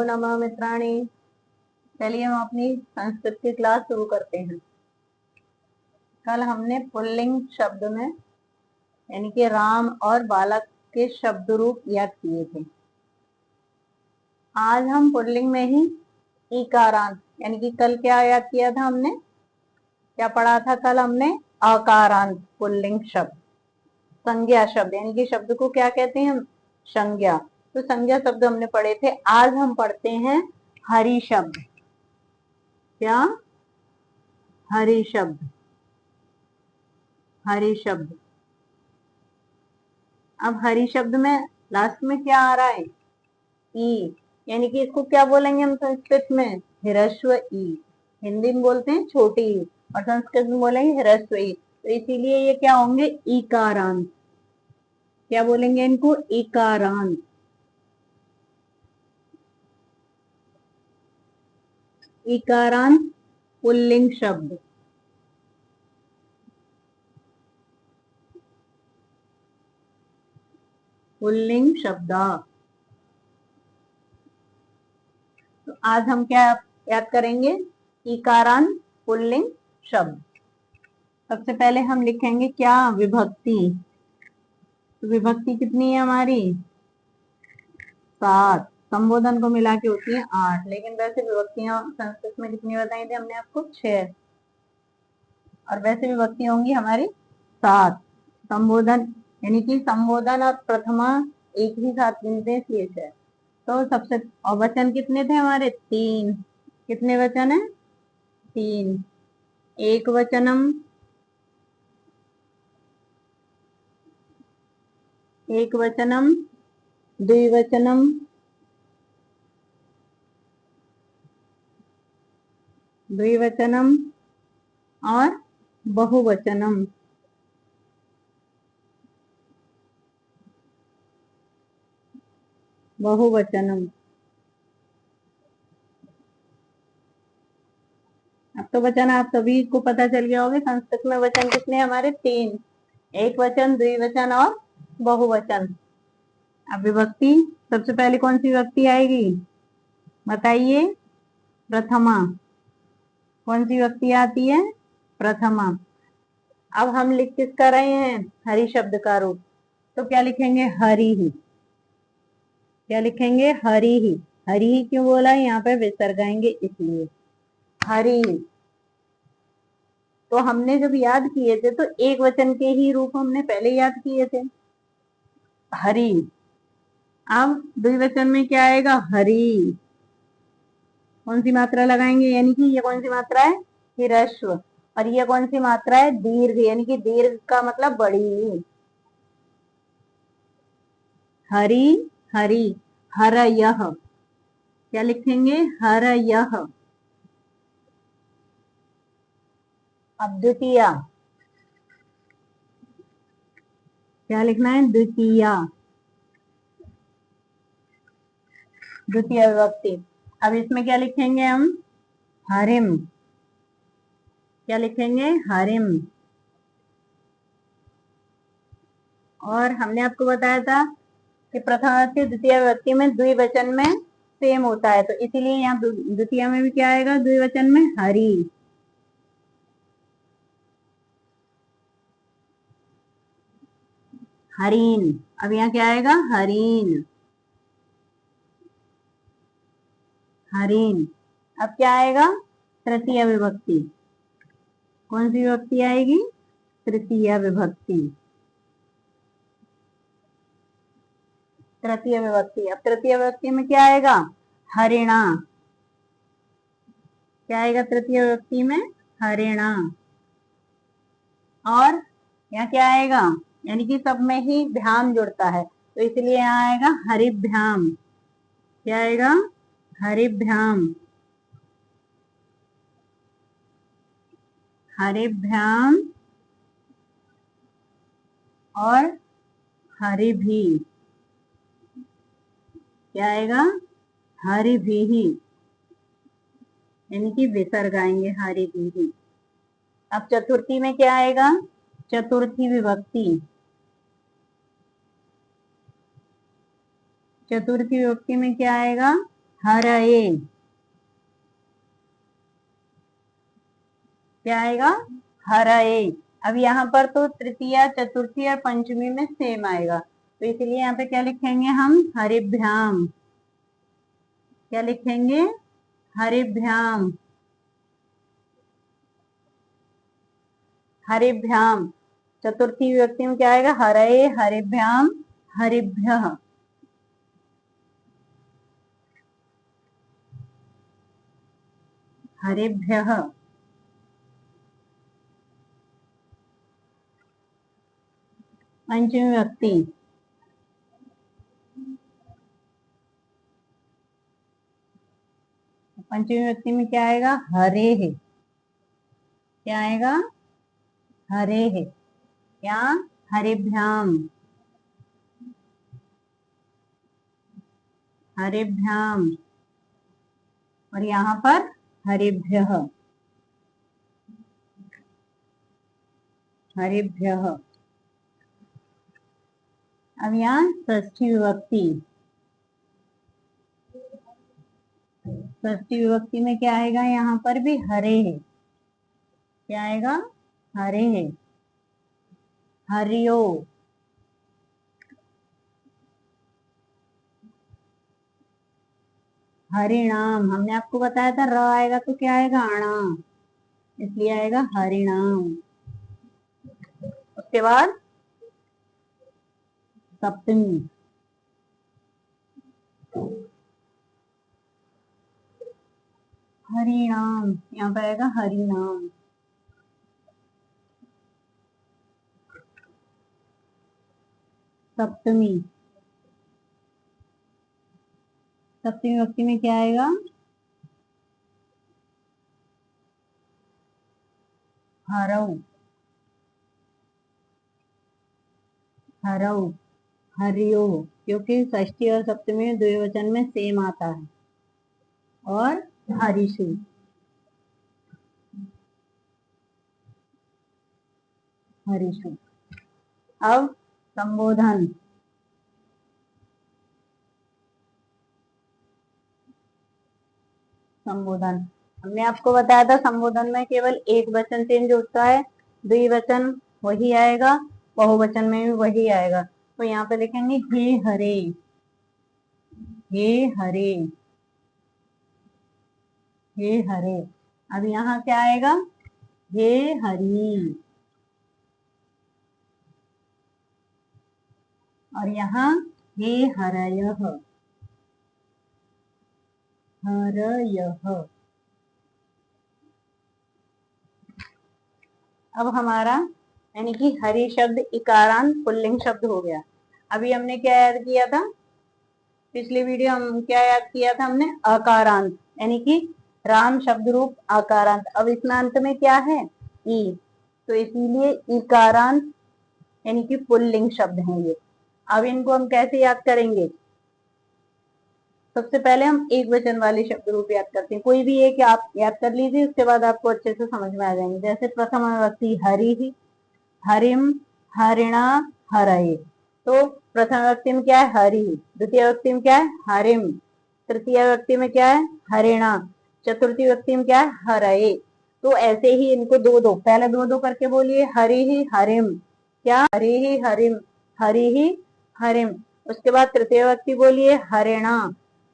नमो नमः मित्राणि। चलिए हम अपनी संस्कृत की क्लास शुरू करते हैं। कल हमने पुल्लिंग शब्द में यानी कि राम और बालक के शब्द रूप याद किए थे। आज हम पुल्लिंग में ही इकारांत यानी कि कल क्या याद किया था हमने, क्या पढ़ा था कल हमने? अकारांत पुल्लिंग शब्द, संज्ञा शब्द यानी कि शब्द को क्या कहते हैं हम? संज्ञा। तो संज्ञा शब्द हमने पढ़े थे। आज हम पढ़ते हैं हरि शब्द। क्या? हरि शब्द। हरि शब्द। अब हरि शब्द में लास्ट में क्या आ रहा है? ई, यानी कि इसको क्या बोलेंगे हम संस्कृत में? ह्रस्व ई। हिंदी में बोलते हैं छोटी ई और संस्कृत में बोलेंगे ह्रस्व ई। तो इसीलिए ये क्या होंगे? इकारांत। क्या बोलेंगे इनको? इकारांत। इकारांत पुल्लिंग शब्द। पुल्लिंग शब्द। तो आज हम क्या याद करेंगे? इकारांत पुल्लिंग शब्द। सबसे पहले हम लिखेंगे क्या? विभक्ति। तो विभक्ति कितनी है हमारी? 7। संबोधन को मिला के होती है 8, लेकिन वैसे विभक्तियां संस्कृत में कितनी बताई थी हमने आपको? 6। और वैसे विभक्ति होंगी हमारी 7। संबोधन यानी कि संबोधन और प्रथमा एक ही साथ गिनते हैं इसलिए 6। तो सबसे और वचन कितने थे हमारे? 3। कितने वचन है? 3। एक वचनम, एक वचनम, द्विवचनम, द्विवचनम और बहुवचनम। बहुवचनम। अब तो वचन आप सभी को पता चल गया होगा। संस्कृत में वचन कितने हमारे? 3। एक वचन, द्विवचन और बहुवचन। अब विभक्ति सबसे पहले कौन सी विभक्ति आएगी बताइए? प्रथमा। कौन सी विभक्ति आती है? प्रथमा। अब हम लिख किसका रहे हैं? हरि शब्द का रूप। तो क्या लिखेंगे? हरि ही। क्या लिखेंगे? हरि ही। हरि ही क्यों बोला है? यहाँ पे विसर्ग आएंगे इसलिए हरि ही। तो हमने जब याद किए थे तो एक वचन के ही रूप हमने पहले याद किए थे, हरि। अब द्विवचन में क्या आएगा? हरि। कौन सी मात्रा लगाएंगे? यानी कि ये कौन सी मात्रा है? ह्रस्व। और ये कौन सी मात्रा है? दीर्घ। यानी कि दीर्घ का मतलब बड़ी। हरि हरि। हर यह। क्या लिखेंगे? हर यह। अब द्वितीया। क्या लिखना है? द्वितीया। द्वितीय विभक्ति। अब इसमें क्या लिखेंगे हम? हरिम। क्या लिखेंगे? हरिम। और हमने आपको बताया था कि प्रथमा से द्वितीय विभक्ति में द्विवचन में सेम होता है, तो इसीलिए यहाँ द्वितीय में भी क्या आएगा? द्विवचन में हरि। हरीन। अब यहाँ क्या आएगा? हरीन। हरीन। अब क्या आएगा? तृतीय विभक्ति। कौन सी विभक्ति आएगी? तृतीय विभक्ति। तृतीय विभक्ति। अब तृतीय विभक्ति में क्या आएगा? हरिणा। क्या आएगा तृतीय विभक्ति में? हरिणा। और यहाँ क्या आएगा? यानी कि सब में ही भ्याम जुड़ता है, तो इसलिए यहाँ आएगा हरिभ्याम। क्या आएगा? हरिभ्याम। हरिभ्याम और हरि भी। क्या आएगा? हरि भी ही। यानी कि विसर्ग आएंगे हरि भी ही। अब चतुर्थी में क्या आएगा? चतुर्थी विभक्ति। चतुर्थी विभक्ति में क्या आएगा? हरये। क्या आएगा? हरये। अब यहाँ पर तो तृतीया, चतुर्थी और पंचमी में सेम आएगा, तो इसलिए यहाँ पे क्या लिखेंगे हम? हरिभ्याम। क्या लिखेंगे? हरिभ्याम। हरिभ्याम। चतुर्थी विभक्ति में क्या आएगा? हरये, हरिभ्याम, हरिभ्यः। हरिभ्यः। पंचमी विभक्ति, पंचमी विभक्ति में क्या आएगा? हरे है। क्या आएगा? हरे है। क्या? हरिभ्याम। हरिभ्याम। और यहाँ पर हरिभ्यः। हरिभ्यः। अब यहाँ षष्ठी विभक्ति, षष्ठी विभक्ति में क्या आएगा? यहाँ पर भी हरे है। क्या आएगा? हरे है। हरियो। हरिणाम। हमने आपको बताया था र आएगा तो क्या आएगा? अणा, इसलिए आएगा हरिणाम। उसके बाद सप्तमी, हरिणाम। यहाँ पर आएगा हरिनाम। सप्तमी, सप्तमी विभक्ति में क्या आएगा? हरौ। हरौ, हरियो, क्योंकि षष्ठी और सप्तमी में द्विवचन में सेम आता है। और हरिषु। हरिषु। अब संबोधन, संबोधन हमने आपको बताया था संबोधन में केवल एक वचन चेंज होता है, द्विवचन वही आएगा, बहुवचन में भी वही आएगा। तो यहाँ पे लिखेंगे हे हरे। हे हरे। हे हरे। अब यहाँ क्या आएगा? हे हरि। और यहाँ हे हरयः। हरयः। अब हमारा यानी कि हरि शब्द इकारांत पुल्लिंग शब्द हो गया। अभी हमने क्या याद किया था? पिछली वीडियो हम क्या याद किया था? हमने अकारांत, यानी कि राम शब्द रूप आकारांत। अब इसमें अंत में क्या है? ई, तो इसीलिए इकारांत यानी कि पुल्लिंग शब्द हैं ये। अब इनको हम कैसे याद करेंगे? सबसे पहले हम एक वचन वाले शब्द रूप याद करते हैं। कोई भी एक आप याद कर लीजिए, उसके बाद आपको अच्छे से समझ में आ जाएंगे। जैसे प्रथम विभक्ति हरि, हरिम, हरिणा, हरये। तो प्रथम विभक्ति में क्या है? हरि। द्वितीय विभक्ति में क्या है? हरिम। तृतीय विभक्ति में क्या है? हरिणा। चतुर्थी विभक्ति में क्या है? हरये। तो ऐसे ही इनको दो दो, पहले दो दो करके बोलिए। हरि ही हरिम। क्या? हरि ही हरिम। हरि ही हरिम। उसके बाद तृतीय विभक्ति बोलिए हरिणा।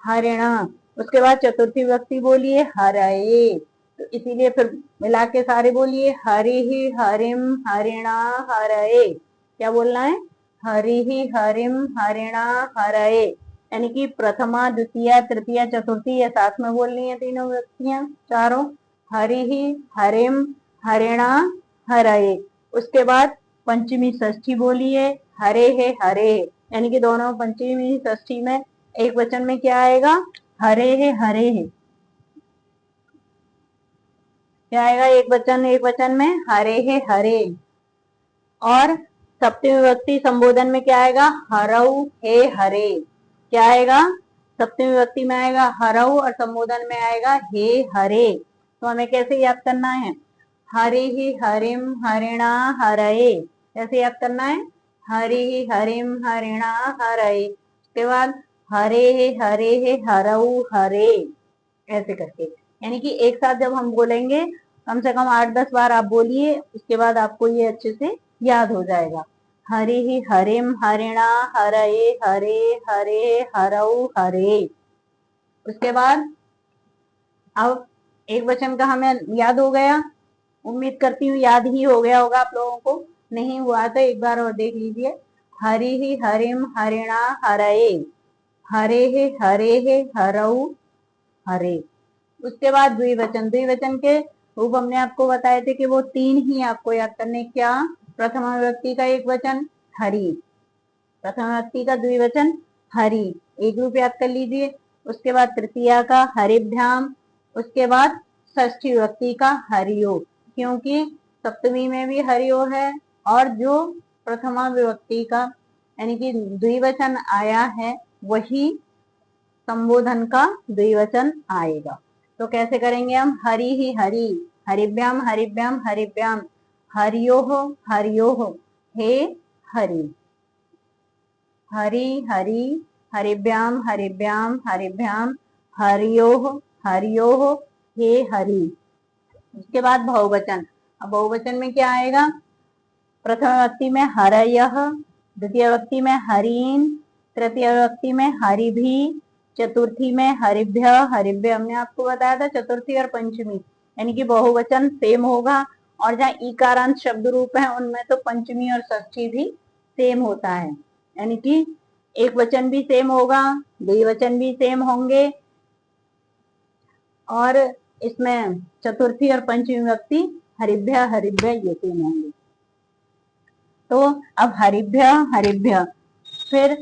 हरिणा। उसके बाद चतुर्थी विभक्ति बोलिए हरये। तो इसीलिए फिर मिला के सारे बोलिए हरि ही हरिम, हरिणा, हरये। क्या बोलना है? हरि ही हरिम, हरिणा, हरये। यानी कि प्रथमा, द्वितीय, तृतीय, चतुर्थी ये साथ में बोलनी है, तीनों विभक्तियां चारों। हरि ही हरिम, हरिणा, हरये। उसके बाद पंचमी षष्ठी बोलिए हरे है हरे, यानी कि दोनों पंचमी षष्ठी में एक वचन में क्या आएगा? हरे है हरे है। क्या आएगा? एक वचन में हरे है हरे। और सप्तमी विभक्ति संबोधन में क्या आएगा? हरऊ हे हरे। क्या आएगा? सप्तमी विभक्ति में आएगा हरऊ और संबोधन में आएगा हे हरे। तो हमें कैसे याद करना है? हरि ही हरिम, हरिणा, हरये। कैसे याद करना है? हरि ही हरिम, हरिणा, हरये। उसके बाद हरे हरऊ हरे, ऐसे करके। यानी कि एक साथ जब हम बोलेंगे कम से कम 8-10 बार आप बोलिए, उसके बाद आपको ये अच्छे से याद हो जाएगा। हरे हरिम हरिणा हरे हरे हरे हरऊ हरे। उसके बाद अब एक वचन का हमें याद हो गया, उम्मीद करती हूँ याद ही हो गया होगा आप लोगों को। नहीं हुआ तो एक बार और देख लीजिए। हरि हरिम हरिणा हरये, हरे हरऊ हरे। उसके बाद द्विवचन, द्विवचन के रूप हमने आपको बताए थे कि वो 3 ही आपको याद करने। क्या? प्रथमा विभक्ति का एक वचन हरि, प्रथमा विभक्ति का द्विवचन हरि, एक रूप याद कर लीजिए। उसके बाद तृतीया का हरिभ्याम, उसके बाद षष्ठी विभक्ति का हरियो, क्योंकि सप्तमी में भी हरियो है, और जो प्रथमा विभक्ति का यानी कि द्विवचन आया है वही संबोधन का द्विवचन आएगा। तो कैसे करेंगे हम? हरि ही हरि, हरिभ्याम हरिभ्याम हरिभ्याम, हरियोह हरियोह, हे हरि, हरि हरि हरिभ्याम हरिभ्याम हरिभ्याम, हरियोह हरियोह, हे हरि। उसके बाद बहुवचन। अब बहुवचन में क्या आएगा? प्रथम विभक्ति में हरयः, द्वितीय विभक्ति में हरीन, तृतीय विभक्ति में हरिभी, चतुर्थी में हरिभ्य, हरिभ्य हमने आपको बताया था चतुर्थी और पंचमी, यानी कि बहुवचन सेम होगा। और जहाँ ईकारांत शब्द रूप है उनमें तो पंचमी और षष्ठी भी सेम होता है, यानी कि एक वचन भी सेम होगा, द्विवचन भी सेम होंगे, और इसमें चतुर्थी और पंचमी विभक्ति हरिभ्य हरिभ्य ये सेम होंगे। तो अब हरिभ्य हरिभ्य, फिर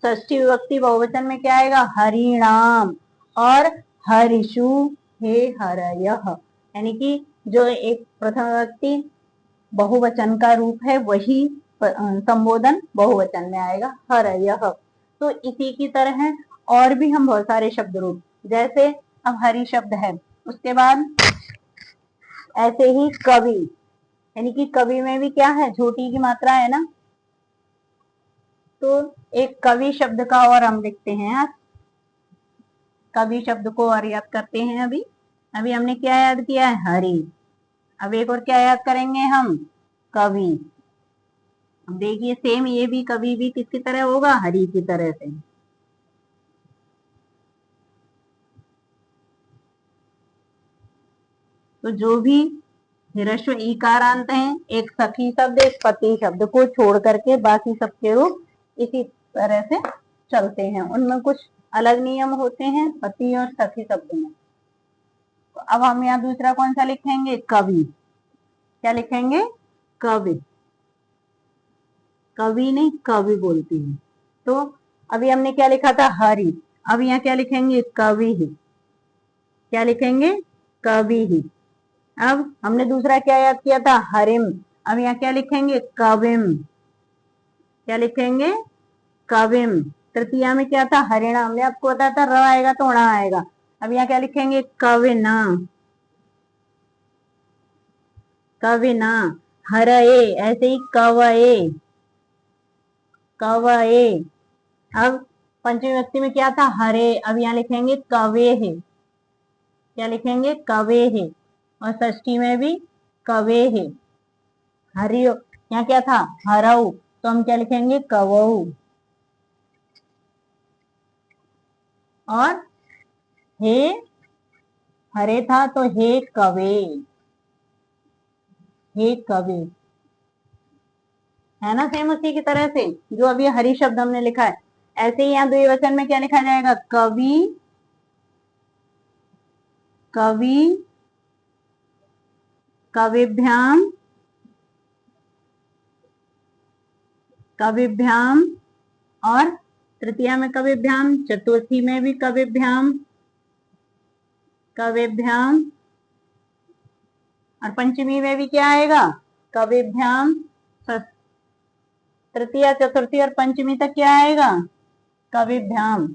षष्ठी विभक्ति बहुवचन में क्या आएगा? हरिणाम और हरिषु, हे हरयः, यानी कि जो एक प्रथम विभक्ति बहुवचन का रूप है वही संबोधन बहुवचन में आएगा, हरयः। तो इसी की तरह और भी हम बहुत सारे शब्द रूप, जैसे अब हरि शब्द है, उसके बाद ऐसे ही कवि, यानी कि कवि में भी क्या है? झोटी की मात्रा है ना। तो एक कवि शब्द का और हम लिखते हैं आज, कवि शब्द को और याद करते हैं। अभी अभी हमने क्या याद किया है? हरि। अब एक और क्या याद करेंगे हम? कवि। देखिए सेम ये भी कवि भी किसकी तरह होगा? हरि की तरह से। तो जो भी ह्रस्व ईकारांत हैं, एक सखी शब्द एक पति शब्द को छोड़ करके बाकी सबके रूप इसी तरह से चलते हैं, उनमें कुछ अलग नियम होते हैं पति और सखी शब्द में। तो अब हम यहाँ दूसरा कौन सा लिखेंगे? कवि। क्या लिखेंगे? कवि। कवि नहीं कवि बोलती है। तो अभी हमने क्या लिखा था? हरि। अब यहाँ क्या लिखेंगे? कवि ही। क्या लिखेंगे? कवि ही। अब हमने दूसरा क्या याद किया था? हरिम। अब यहाँ क्या लिखेंगे? कविम। क्या लिखेंगे? कविम। तृतीया में क्या था? हरिणा। हमने आपको बताया था र आएगा तो णा आएगा। अब यहाँ क्या लिखेंगे? कविना। कविना। हरए, ऐसे ही कवए, कवए। अब पंचमी विभक्ति में क्या था? हरे। अब यहाँ लिखेंगे कवे है। क्या लिखेंगे? कवे है। और षष्ठी में भी कवे है। हरियो, यहाँ क्या था? हरऊ, तो हम क्या लिखेंगे? कवऊ। और हे हरे था तो हे कवे, हे कवे, है ना। सेम उसी की तरह से जो अभी हरि शब्द हमने लिखा है, ऐसे ही यहाँ द्विवचन में क्या लिखा जाएगा? कवि, कवि, कविभ्याम, कविभ्याम, और तृतीया में कविभ्याम, चतुर्थी में भी कविभ्याम, कविभ्याम, और पंचमी में भी क्या आएगा? कविभ्याम। तृतीया चतुर्थी और पंचमी तक क्या आएगा? कविभ्याम।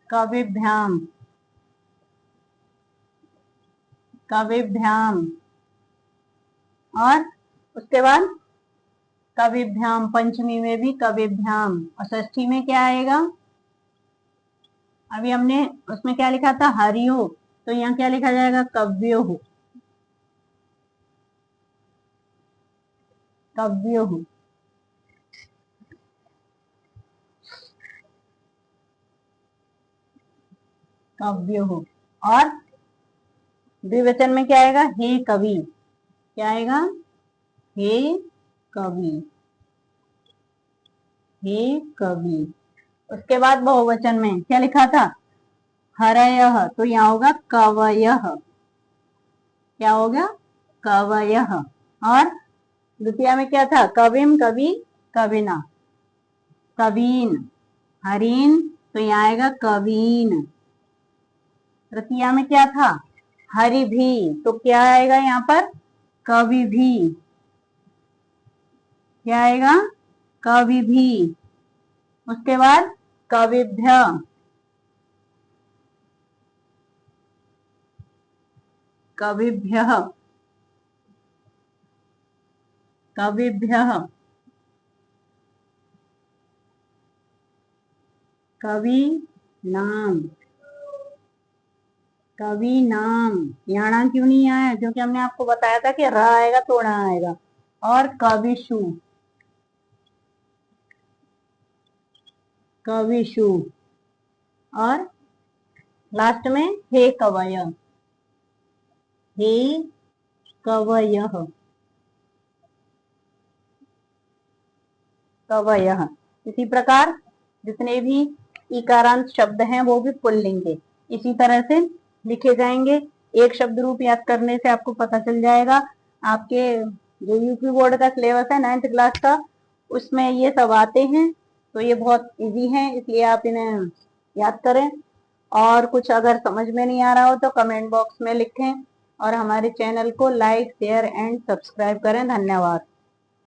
कविभ्याम, कविभ्याम, और उसके बाद कविभ्याम, पंचमी में भी कविभ्याम, और षष्ठी में क्या आएगा? अभी हमने उसमें क्या लिखा था? हरियो, तो यहाँ क्या लिखा जाएगा? कव्यो हो, कव्यो हो। कव्यो हो। और द्विवचन में क्या आएगा? हे कवि। क्या आएगा? हे कवि, हे कवि। उसके बाद बहुवचन में क्या लिखा था? हरयः, तो यहाँ होगा कवयः। क्या होगा? कवयः। और द्वितीया में क्या था? कविम, कवि, कविना, कवीन, हरीन, तो यहाँ आएगा कवीन। तृतीया में क्या था? हरि भी, तो क्या आएगा यहाँ पर? कवि भी। क्या आएगा? कवि भी। उसके बाद कविभ्य, कविभ्य, कविभ्य, कवि नाम, कवि नाम। यहाँ ना क्यों नहीं आया? क्योंकि हमने आपको बताया था कि र आएगा तो ना आएगा। और कविशु, कविशु। और लास्ट में हे कवय, हे कवयः, कवयः। इसी प्रकार जितने भी इकारांत शब्द हैं वो भी पुल्लिंग के इसी तरह से लिखे जाएंगे। एक शब्द रूप याद करने से आपको पता चल जाएगा। आपके जो यूपी बोर्ड का सिलेबस है 9th क्लास का, उसमें ये सब आते हैं, तो ये बहुत इजी है, इसलिए आप इन्हें याद करें। और कुछ अगर समझ में नहीं आ रहा हो तो कमेंट बॉक्स में लिखें, और हमारे चैनल को लाइक, शेयर एंड सब्सक्राइब करें। धन्यवाद।